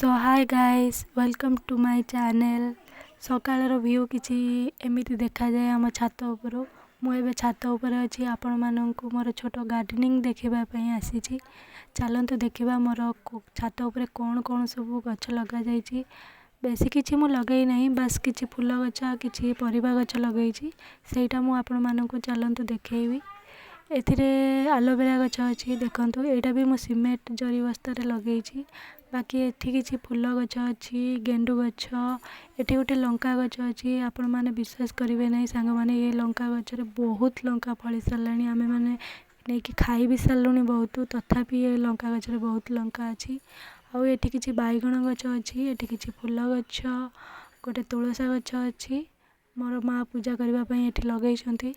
So hi guys welcome to my channel. सकाळर व्यू किछि एमिति देखा जाए आम छात उपर। मुझे छात उपर अच्छी आपण मानक मोर छोट गार्डनिंग देखा आसी। चलतु देखा मोर छात उपर कौन कौन सब गछ लग जाइए। बेसी किछि मु लगई नहीं, बस किछि फूल गछ किछि परिबा गछ लगई सेटा मु आपण मानक चलतु देखैबी। एथिरे एलोवेरा गछ अच्छी देखंतु, एटा भी मु सीमेंट जरी बस्ता रे लगई। बाकी एठी किछि फूल गछ अच्छी, गेंडू गछ, एठी गोटे लंका गछ अच्छी। आपण माने विश्वास करिवे नहीं सांग माने, ये लंका गछ रे बहुत लंका फली सारलानी। आमे माने नहीं कि खाई भी सारलुनी बहुत, तथापि ये लंका गछ रे बहुत लंका अच्छी। आउ एठी किछि बाइगण गछ अच्छी, एठी किछि फूल गछ, गोटे तुळसा गछ अच्छी। मोर माँ पूजा करबा पई एठी लगई छंती।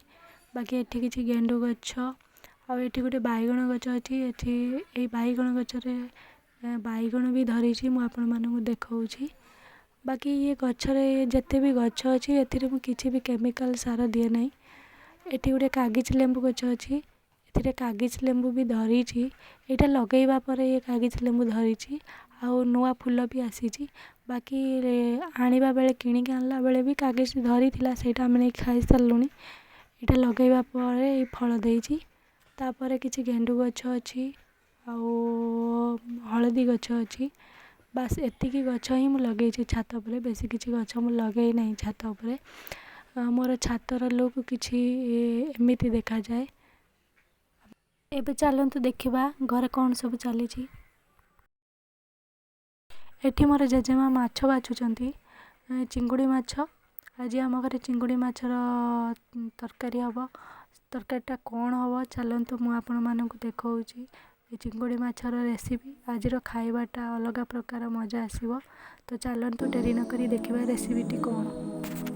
बाकी एठी किछि गेंडू गछ, आउ एठी गोटे बाइगण गछ अच्छी। एठी ए बाइगण गछ रे बाइगण भी धरी मु आपण मानकु देखाऊची। बाकी ये गछ रे जते भी गछ अच्छी एथिरे मु किछि भी केमिकल सार दिए नहीं। एठी गोटे कागज लेंबू गछ अच्छी, एथिरे कागज लेंबू भी धरी। एटा लगेइबा परे ये कागज लेंबू धरी आउ नुआ फूल भी आसी। बाकी आनिबा बेले किनिक आनला बेले भी कागज धरी थिला, सेटा हम नहीं खाई सारलुनी। एटा लगेइबा परे ये फल देइची। तापरे किछि गेंडू गछ अच्छी आउ हलदी गछ अच्छी। बास एतिकी गछ ही मु लगे छात पर, बेसी किछि गछ मु लगे नहीं छात पर। मोर छातर लोक किछि एमिति देखा जाए। एबे चलंतु देखिबा घरे कौन सब चली। एठी मोर जेजेमा माछ बाछुचंती, चिंगुड़ी माछ। आज आम घरे चिंगुड़ी माछर तरकारी हम। तरकारीटा कौन हम चलतु मु आपण मानकु देखाऊची। चिंगुड़ी माछर रेसिपी आज खाइबाटा अलग प्रकार मजा आसीबो। तो चलतु डेरी न करी देखिबा रेसिपीटी कौन।